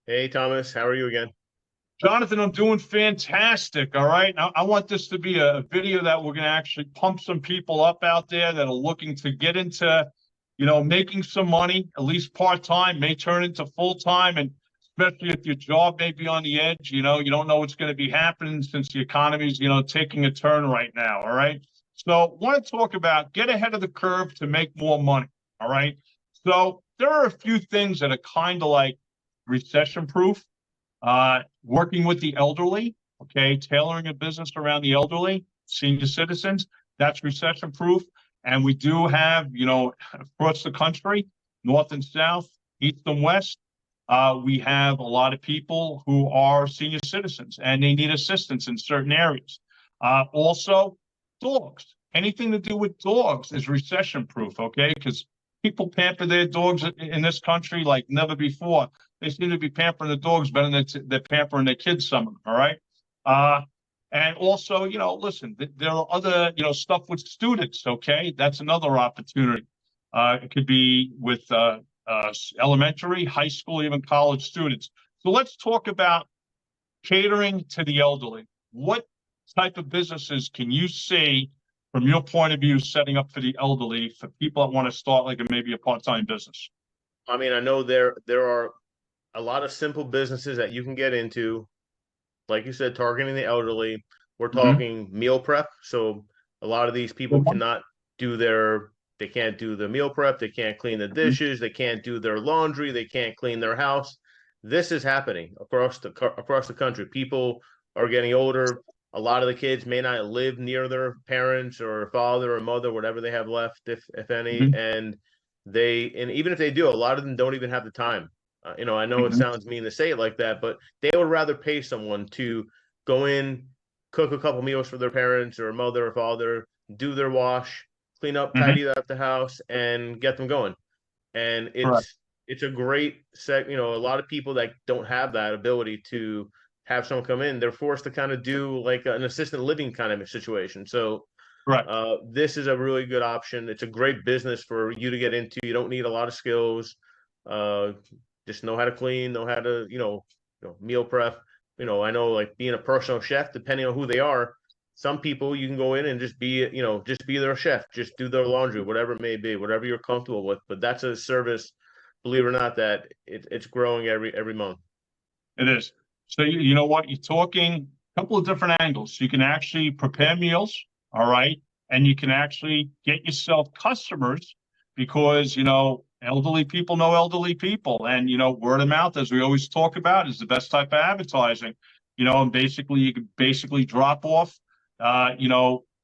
Hey Thomas, how are you again? Jonathan, I'm doing fantastic. All right. Now, I want this to be a video that we're going to actually pump some people up out there that are looking to get into, making some money, at least part time, may turn into full time. And especially if your job may be on the edge, you don't know what's going to be happening since the economy is, taking a turn right now. All right. So, want to talk about get ahead of the curve to make more money. All right. So, there are a few things that are kind of like recession proof, working with the elderly, okay, tailoring a business around the elderly, senior citizens, that's recession proof. And we do have, across the country, north and south, east and west, we have a lot of people who are senior citizens and they need assistance in certain areas. Also, dogs. Anything to do with dogs is recession proof, okay? Because people pamper their dogs in this country like never before. They seem to be pampering the dogs better than they're pampering their kids, some of them, all right? Uh, and also, listen, there are other, stuff with students, okay? That's another opportunity. It could be with elementary, high school, even college students. So let's talk about catering to the elderly. What type of businesses can you see from your point of view setting up for the elderly for people that want to start like maybe a part-time business? I mean, I know there are a lot of simple businesses that you can get into, like you said, targeting the elderly. We're Mm-hmm. talking meal prep. So a lot of these people cannot do they can't do the meal prep, they can't clean the dishes, they can't do their laundry, they can't clean their house. This is happening across the country. People are getting older. A lot of the kids may not live near their parents or father or mother, whatever they have left, if any, Mm-hmm. and even if they do, a lot of them don't even have the time. I know it Mm-hmm. sounds mean to say it like that, but they would rather pay someone to go in, cook a couple meals for their parents or mother or father, do their wash, clean up, Mm-hmm. tidy up the house, and get them going. And Correct. it's a great set. A lot of people that don't have that ability to have someone come in, they're forced to kind of do like an assistant living kind of a situation. So Correct. this is a really good option. It's a great business for you to get into. You don't need a lot of skills. Uh, just know how to clean, know how to, meal prep. I know like being a personal chef, depending on who they are, some people you can go in and just be their chef, just do their laundry, whatever it may be, whatever you're comfortable with. But that's a service, believe it or not, that it's growing every month. It is. So you know what? You're talking a couple of different angles. You can actually prepare meals, all right, and you can actually get yourself customers because elderly people know elderly people, and word of mouth, as we always talk about, is the best type of advertising. And basically you can basically drop off,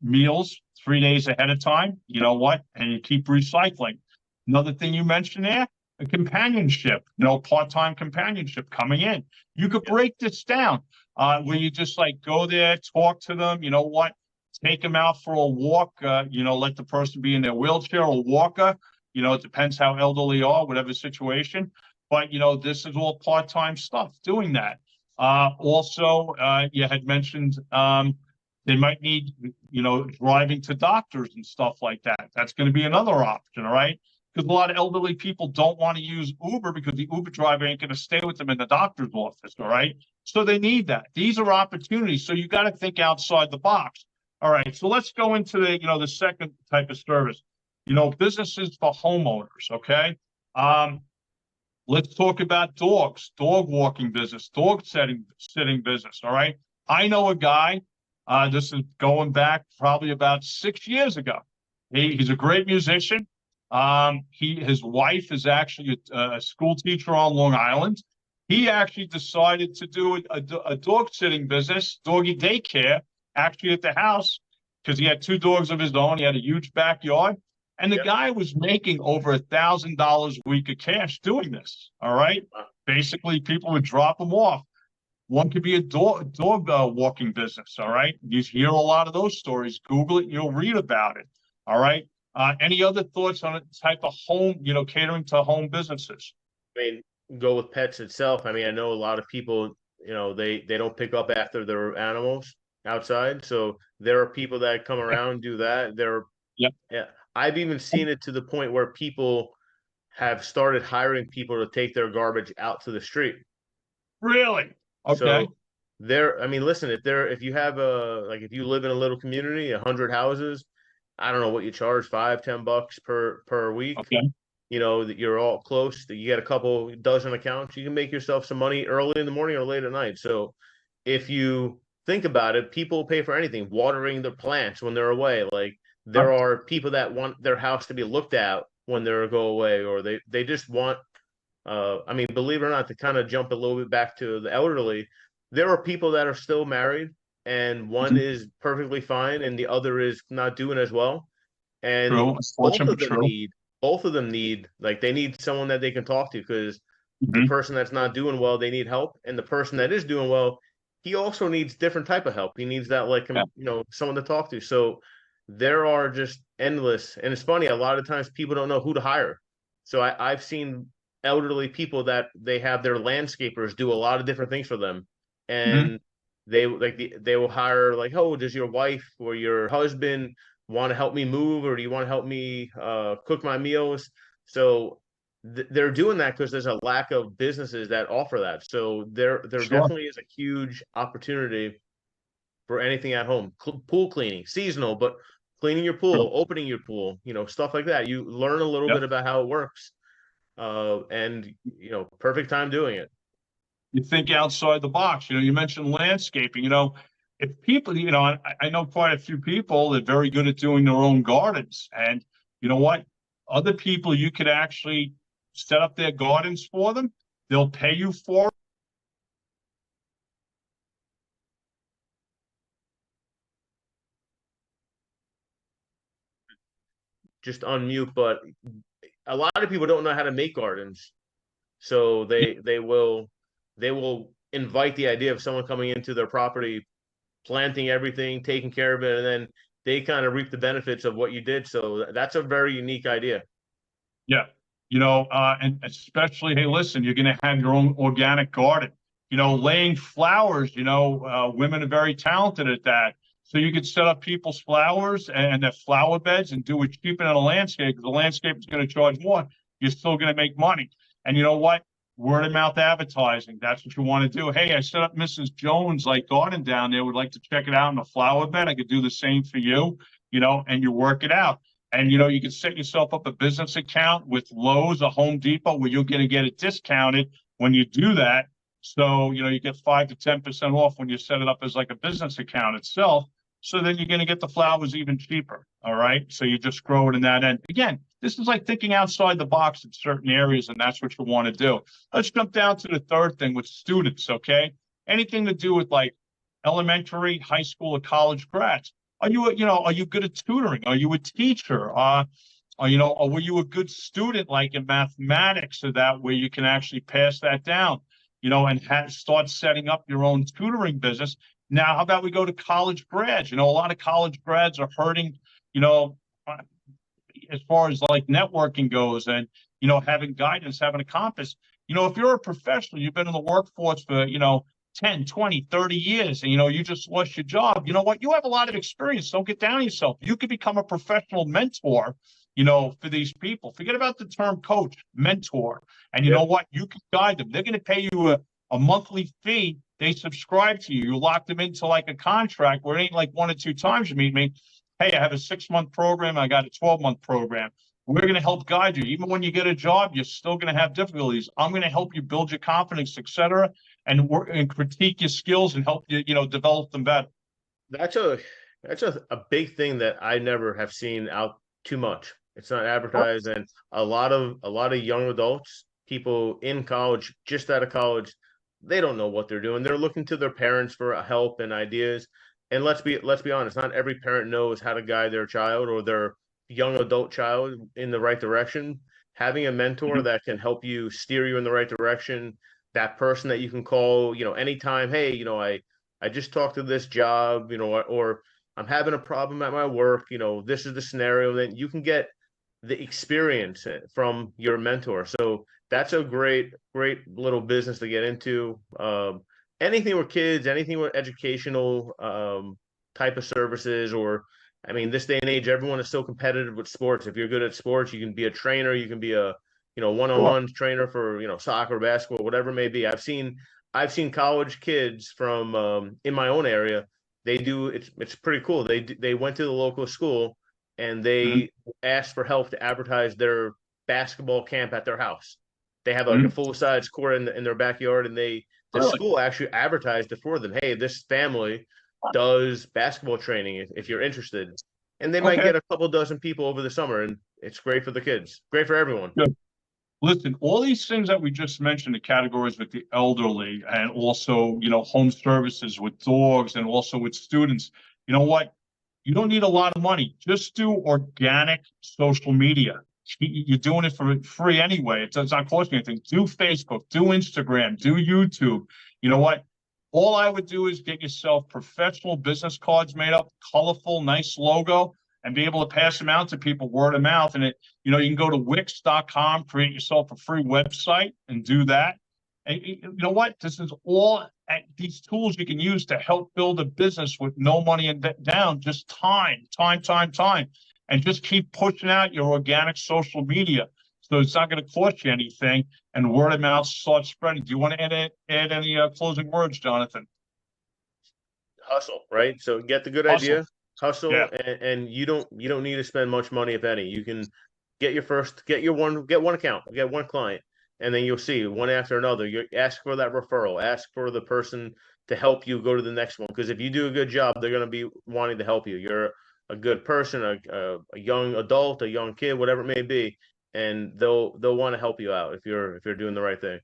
meals 3 days ahead of time. You know what? And you keep recycling. Another thing you mentioned there, a companionship, part-time companionship coming in. You could Yeah. break this down where you just like go there, talk to them, take them out for a walk, let the person be in their wheelchair or walker. It depends how elderly they are, whatever situation. But, this is all part-time stuff doing that. Also, you had mentioned they might need, driving to doctors and stuff like that. That's going to be Yep. another option, all right? Because a lot of elderly people don't want to use Uber because the Uber driver ain't going to stay with them in the doctor's office. All right. So they need that. These are opportunities. So you got to think outside the box. All right. So let's go into the second type of service, businesses for homeowners. Okay. Um, let's talk about dogs, dog walking business, dog sitting business. All right. I know a guy, this is going back probably about 6 years ago. He's a great musician. His wife is actually a school teacher on Long Island. He actually decided to do a dog sitting business, doggy daycare, actually at the house because he had two dogs of his own. He had a huge backyard, and the Yep. guy was making over $1,000 a week of cash doing this. All right, basically people would drop him off. One could be a dog walking business. All right. You hear a lot of those stories. Google it, you'll read about it. All right. Any other thoughts on a type of home, catering to home businesses? I mean, go with pets itself. I mean, I know a lot of people, they don't pick up after their animals outside. So there are people that come around and do that. Yep. Yeah, I've even seen it to the point where people have started hiring people to take their garbage out to the street. Really? Okay. So there, I mean, listen, if you have if you live in a little community, 100 houses, I don't know what you charge, $5, $10 per week. Okay. You know, that you're all close, that you get a couple dozen accounts, you can make yourself some money early in the morning or late at night. So if you think about it, people pay for anything, watering their plants when they're away. Like there are people that want their house to be looked at when they're go away, or they just want I mean, believe it or not, to kind of jump a little bit back to the elderly, there are people that are still married and one Mhm. is perfectly fine and the other is not doing as well. And True. Unfortunate, but true. both of them need, like, they need someone that they can talk to because the Hmm. person that's not doing well, they need help. And the person that is doing well, he also needs different type of help. He needs that, like, Yeah. someone to talk to. So there are just endless. And it's funny, a lot of times people don't know who to hire. So I've seen elderly people that they have their landscapers do a lot of different things for them. Hmm. And they will hire, like, oh, does your wife or your husband want to help me move, or do you want to help me cook my meals? So they're doing that because there's a lack of businesses that offer that. So there Sure. definitely is a huge opportunity for anything at home. Pool cleaning, seasonal, but cleaning your True. pool, opening your pool, stuff like that. You learn a little Yep. bit about how it works, and perfect time doing it. You think outside the box. You mentioned landscaping. If people, I know quite a few people that are very good at doing their own gardens. And you know what? Other people, you could actually set up their gardens for them. They'll pay you for it. Just unmute, but a lot of people don't know how to make gardens, so they will invite the idea of someone coming into their property, planting everything, taking care of it, and then they kind of reap the benefits of what you did. So that's a very unique idea. Yeah. And especially, hey, listen, you're going to have your own organic garden. Laying flowers, women are very talented at that. So you could set up people's flowers and their flower beds and do it cheaper than a landscape because the landscape is going to charge more. You're still going to make money. And you know what? Word of mouth advertising. That's what you want to do. Hey, I set up Mrs. Jones like garden down there. Would like to check it out in the flower bed. I could do the same for you, and you work it out. And you can set yourself up a business account with Lowe's or Home Depot where you're going to get it discounted when you do that. So, you get 5 to 10% off when you set it up as like a business account itself. So then you're going to get the flowers even cheaper. All right. So you just grow it in that end. Again, this is like thinking outside the box in certain areas, and that's what you want to do. Let's jump down to the third thing with students. Okay. Anything to do with like elementary, high school, or college grads. Are you good at tutoring? Are you a teacher? Or were you a good student like in mathematics so that way you can actually pass that down, and start setting up your own tutoring business. Now, how about we go to college grads? A lot of college grads are hurting, you know, uh, as far as like networking goes and, having guidance, having a compass. If you're a professional, you've been in the workforce for, 10, 20, 30 years, and you just lost your job. You know what? You have a lot of experience. Don't get down on yourself. You could become a professional mentor, for these people. Forget about the term coach, mentor. And you know Yep. what? You can guide them. They're going to pay you a monthly fee. They subscribe to you. You lock them into like a contract where it ain't like 1 or 2 times you meet me. Hey, I have a 6 month program. I got a 12-month program. We're going to help guide you. Even when you get a job, you're still going to have difficulties. I'm going to help you build your confidence, etc., and work and critique your skills and help you, develop them better. That's a big thing that I never have seen out too much. It's not advertised, and a lot of young adults, people in college, just out of college, they don't know what they're doing. They're looking to their parents for help and ideas. And let's be honest, not every parent knows how to guide their child or their young adult child in the right direction. Having a mentor Mhm. that can help you steer you in the right direction, that person that you can call, anytime, hey, I just talked to this job, or I'm having a problem at my work, this is the scenario, then you can get the experience from your mentor. So that's a great, great little business to get into. Anything with kids, anything with educational type of services, or I mean, this day and age, everyone is so competitive with sports. If you're good at sports, you can be a trainer, you can be a Sure. one-on-one trainer for soccer, basketball, whatever it may be. I've seen I've seen college kids from in my own area. They do it's pretty cool. They went to the local school and Mhm. they asked for help to advertise their basketball camp at their house. They have like a Mhm. full size court in their backyard, and the Really? school actually advertised it for them. Hey, this family does basketball training if you're interested, and they might Okay. get a couple dozen people over the summer, and it's great for the kids, great for everyone. Good. Listen, all these things that we just mentioned, the categories with the elderly and also, home services with dogs and also with students, you know what? You don't need a lot of money. Just do organic social media. You're doing it for free anyway. It does not cost you anything. Do Facebook, do Instagram, do YouTube. You know what? All I would do is get yourself professional business cards made up, colorful, nice logo, and be able to pass them out to people word of mouth. And you can go to Wix.com, create yourself a free website and do that. And you know what? This is all these tools you can use to help build a business with no money down, just time, time, time, time. And just keep pushing out your organic social media. So it's not going to cost you anything, and word of mouth starts spreading. Do you want to add any closing words, Jonathan? Hustle, right? So get the good Hustle. idea, hustle, Yeah. and you don't need to spend much money, if any. You can get one account, get one client, and then you'll see one after another. You ask for that referral, ask for the person to help you go to the next one. Because if you do a good job, they're going to be wanting to help you. You're a good person, a young adult, a young kid, whatever it may be, and they'll want to help you out if you're doing the right thing.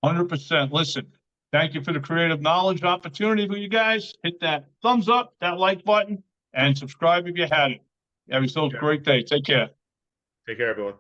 100%. Listen, thank you for the creative knowledge opportunity for you guys. Hit that thumbs up, that like button, and subscribe if you hadn't. Have yourselves a Okay. great day. Take care. Take care, everyone.